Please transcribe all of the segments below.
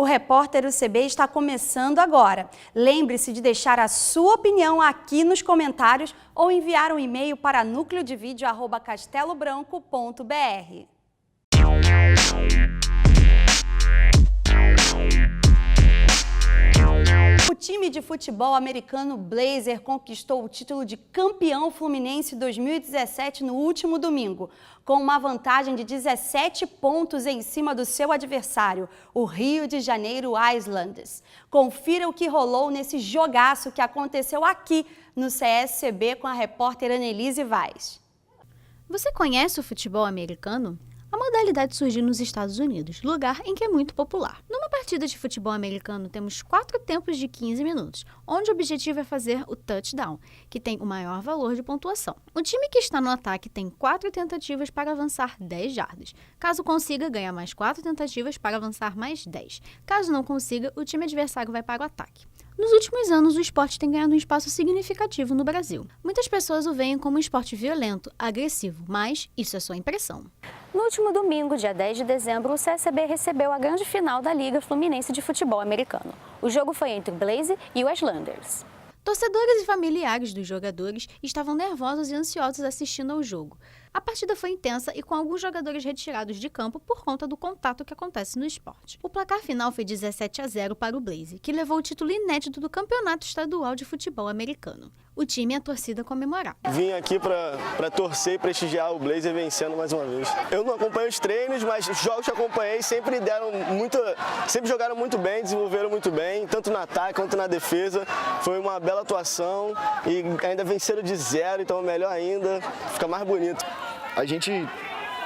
O Repórter UCB está começando agora. Lembre-se de deixar a sua opinião aqui nos comentários ou enviar um e-mail para nucleodevideo@castelobranco.br. O time de futebol americano Blazer conquistou o título de campeão fluminense 2017 no último domingo, com uma vantagem de 17 pontos em cima do seu adversário, o Rio de Janeiro Islanders. Confira o que rolou nesse jogaço que aconteceu aqui no CSCB com a repórter Annelise Vaz. Você conhece o futebol americano? A modalidade surgiu nos Estados Unidos, lugar em que é muito popular. Numa partida de futebol americano, temos 4 tempos de 15 minutos, onde o objetivo é fazer o touchdown, que tem o maior valor de pontuação. O time que está no ataque tem 4 tentativas para avançar 10 jardas. Caso consiga, ganha mais 4 tentativas para avançar mais 10. Caso não consiga, o time adversário vai para o ataque. Nos últimos anos, o esporte tem ganhado um espaço significativo no Brasil. Muitas pessoas o veem como um esporte violento, agressivo, mas isso é só impressão. No último domingo, dia 10 de dezembro, o CSCB recebeu a grande final da Liga Fluminense de Futebol Americano. O jogo foi entre o Blazer e o Islanders. Torcedores e familiares dos jogadores estavam nervosos e ansiosos assistindo ao jogo. A partida foi intensa e com alguns jogadores retirados de campo por conta do contato que acontece no esporte. O placar final foi 17-0 para o Blazer, que levou o título inédito do Campeonato Estadual de Futebol Americano. O time e a torcida comemoraram. Vim aqui para torcer e prestigiar o Blazer vencendo mais uma vez. Eu não acompanho os treinos, mas os jogos que acompanhei sempre jogaram muito bem, desenvolveram muito bem, tanto no ataque quanto na defesa. Foi uma bela atuação e ainda venceram de 0, então melhor ainda, fica mais bonito. A gente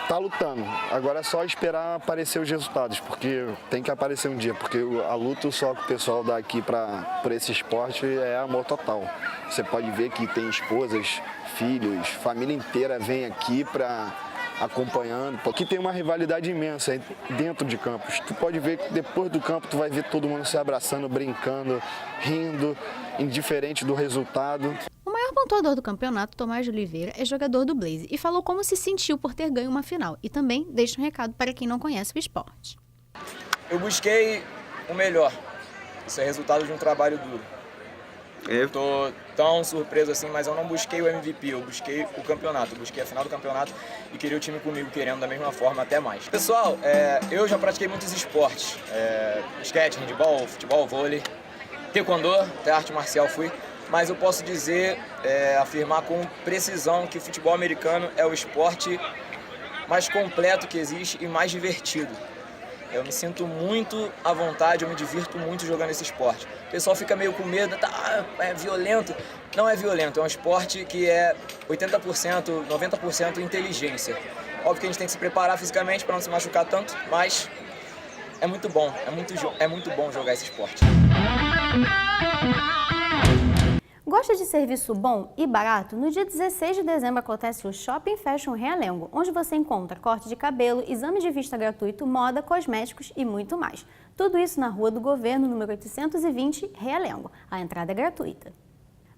tá lutando, agora é só esperar aparecer os resultados, porque tem que aparecer um dia, porque a luta só que o pessoal dá aqui para esse esporte é amor total. Você pode ver que tem esposas, filhos, família inteira vem aqui para acompanhando, porque tem uma rivalidade imensa dentro de campos. Tu pode ver que depois do campo tu vai ver todo mundo se abraçando, brincando, rindo, indiferente do resultado. O maior pontuador do campeonato, Tomás de Oliveira, é jogador do Blazer e falou como se sentiu por ter ganho uma final e também deixa um recado para quem não conhece o esporte. Eu busquei o melhor, isso é resultado de um trabalho duro. Eu tô tão surpreso assim, mas eu não busquei o MVP, eu busquei o campeonato, eu busquei a final do campeonato e queria o time comigo querendo da mesma forma, até mais. Pessoal, eu já pratiquei muitos esportes, basquete, handebol, futebol, vôlei, taekwondo, até arte marcial fui. Mas eu posso dizer, afirmar com precisão que o futebol americano é o esporte mais completo que existe e mais divertido. Eu me sinto muito à vontade, eu me divirto muito jogando esse esporte. O pessoal fica meio com medo, é violento. Não é violento, é um esporte que é 80%, 90% inteligência. Óbvio que a gente tem que se preparar fisicamente para não se machucar tanto, mas é muito bom, é muito bom jogar esse esporte. Gosta de serviço bom e barato? No dia 16 de dezembro acontece o Shopping Fashion Realengo, onde você encontra corte de cabelo, exame de vista gratuito, moda, cosméticos e muito mais. Tudo isso na Rua do Governo, número 820, Realengo. A entrada é gratuita.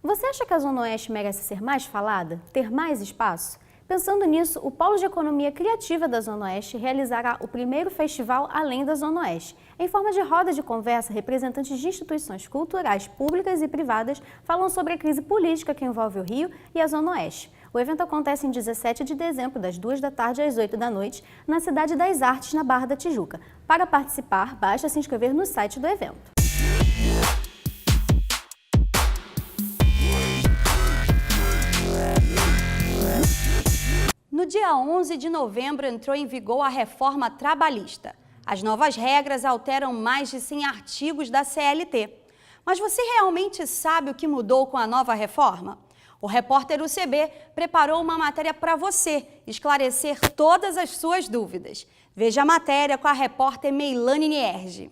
Você acha que a Zona Oeste merece ser mais falada? Ter mais espaço? Pensando nisso, o Polo de Economia Criativa da Zona Oeste realizará o primeiro festival Além da Zona Oeste. Em forma de roda de conversa, representantes de instituições culturais públicas e privadas falam sobre a crise política que envolve o Rio e a Zona Oeste. O evento acontece em 17 de dezembro, das 2 da tarde às 8 da noite, na Cidade das Artes, na Barra da Tijuca. Para participar, basta se inscrever no site do evento. No dia 11 de novembro entrou em vigor a reforma trabalhista. As novas regras alteram mais de 100 artigos da CLT. Mas você realmente sabe o que mudou com a nova reforma? O repórter UCB preparou uma matéria para você esclarecer todas as suas dúvidas. Veja a matéria com a repórter Meilane Nierge.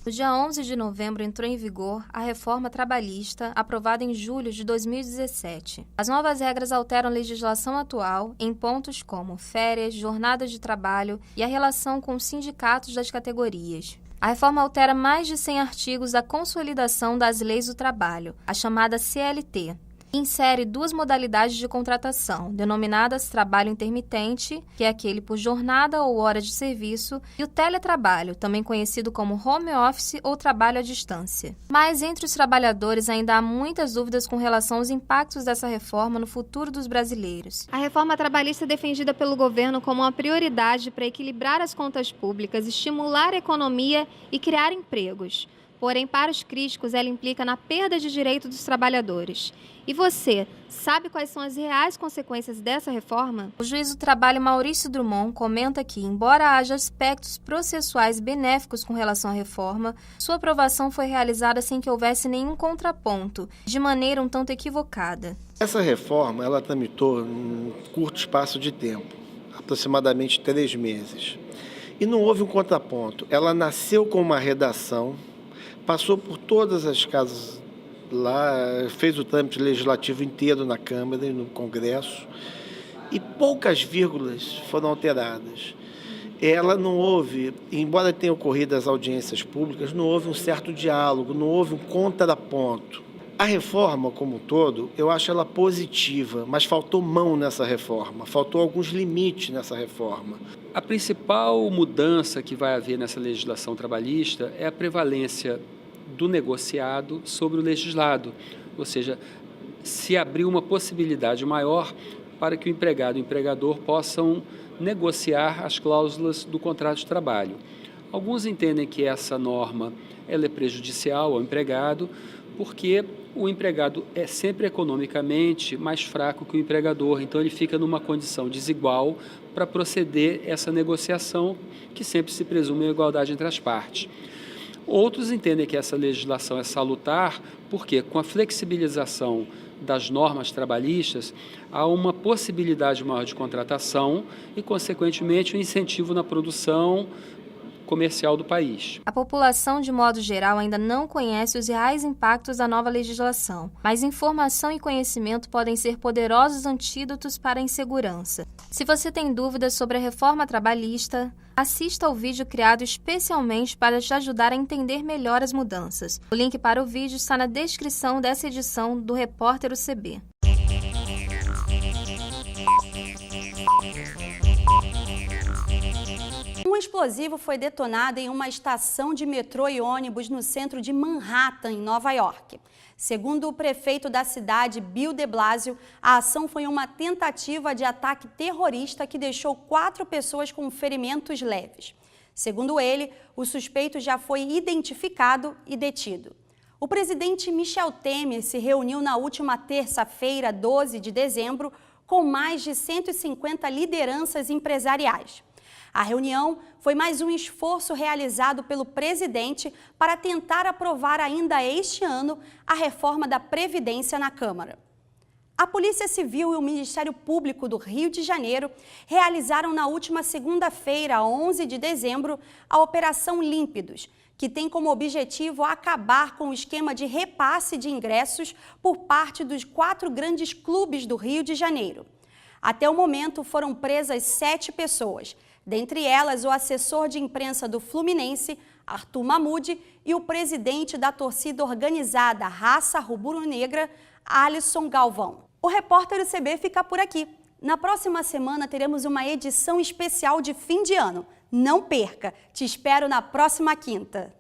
No dia 11 de novembro entrou em vigor a reforma trabalhista aprovada em julho de 2017. As novas regras alteram a legislação atual em pontos como férias, jornadas de trabalho e a relação com os sindicatos das categorias. A reforma altera mais de 100 artigos da Consolidação das Leis do Trabalho, a chamada CLT. insere duas modalidades de contratação, denominadas trabalho intermitente, que é aquele por jornada ou hora de serviço, e o teletrabalho, também conhecido como home office ou trabalho à distância. Mas entre os trabalhadores ainda há muitas dúvidas com relação aos impactos dessa reforma no futuro dos brasileiros. A reforma trabalhista é defendida pelo governo como uma prioridade para equilibrar as contas públicas, estimular a economia e criar empregos. Porém, para os críticos, ela implica na perda de direito dos trabalhadores. E você, sabe quais são as reais consequências dessa reforma? O juiz do trabalho Maurício Drummond comenta que, embora haja aspectos processuais benéficos com relação à reforma, sua aprovação foi realizada sem que houvesse nenhum contraponto, de maneira um tanto equivocada. Essa reforma, ela tramitou num curto espaço de tempo, aproximadamente 3 meses. E não houve um contraponto. Ela nasceu com uma redação, passou por todas as casas lá, fez o trâmite legislativo inteiro na Câmara e no Congresso, e poucas vírgulas foram alteradas. Ela não houve, embora tenha ocorrido as audiências públicas, não houve um certo diálogo, não houve um contraponto. A reforma, como um todo, eu acho ela positiva, mas faltou mão nessa reforma, faltou alguns limites nessa reforma. A principal mudança que vai haver nessa legislação trabalhista é a prevalência do negociado sobre o legislado, ou seja, se abriu uma possibilidade maior para que o empregado e o empregador possam negociar as cláusulas do contrato de trabalho. Alguns entendem que essa norma ela é prejudicial ao empregado, porque o empregado é sempre economicamente mais fraco que o empregador, então ele fica numa condição desigual para proceder essa negociação, que sempre se presume a igualdade entre as partes. Outros entendem que essa legislação é salutar, porque com a flexibilização das normas trabalhistas, há uma possibilidade maior de contratação e, consequentemente, um incentivo na produção comercial do país. A população, de modo geral, ainda não conhece os reais impactos da nova legislação, mas informação e conhecimento podem ser poderosos antídotos para a insegurança. Se você tem dúvidas sobre a reforma trabalhista, assista ao vídeo criado especialmente para te ajudar a entender melhor as mudanças. O link para o vídeo está na descrição dessa edição do Repórter UCB. Um explosivo foi detonado em uma estação de metrô e ônibus no centro de Manhattan, em Nova York. Segundo o prefeito da cidade, Bill de Blasio, a ação foi uma tentativa de ataque terrorista que deixou 4 pessoas com ferimentos leves. Segundo ele, o suspeito já foi identificado e detido. O presidente Michel Temer se reuniu na última terça-feira, 12 de dezembro, com mais de 150 lideranças empresariais. A reunião foi mais um esforço realizado pelo presidente para tentar aprovar ainda este ano a reforma da Previdência na Câmara. A Polícia Civil e o Ministério Público do Rio de Janeiro realizaram na última segunda-feira, 11 de dezembro, a Operação Límpidos, que tem como objetivo acabar com o esquema de repasse de ingressos por parte dos 4 grandes clubes do Rio de Janeiro. Até o momento foram presas 7 pessoas, dentre elas o assessor de imprensa do Fluminense, Arthur Mahmoud, e o presidente da torcida organizada Raça Rubro-Negra, Alisson Galvão. O Repórter UCB fica por aqui. Na próxima semana teremos uma edição especial de fim de ano. Não perca! Te espero na próxima quinta.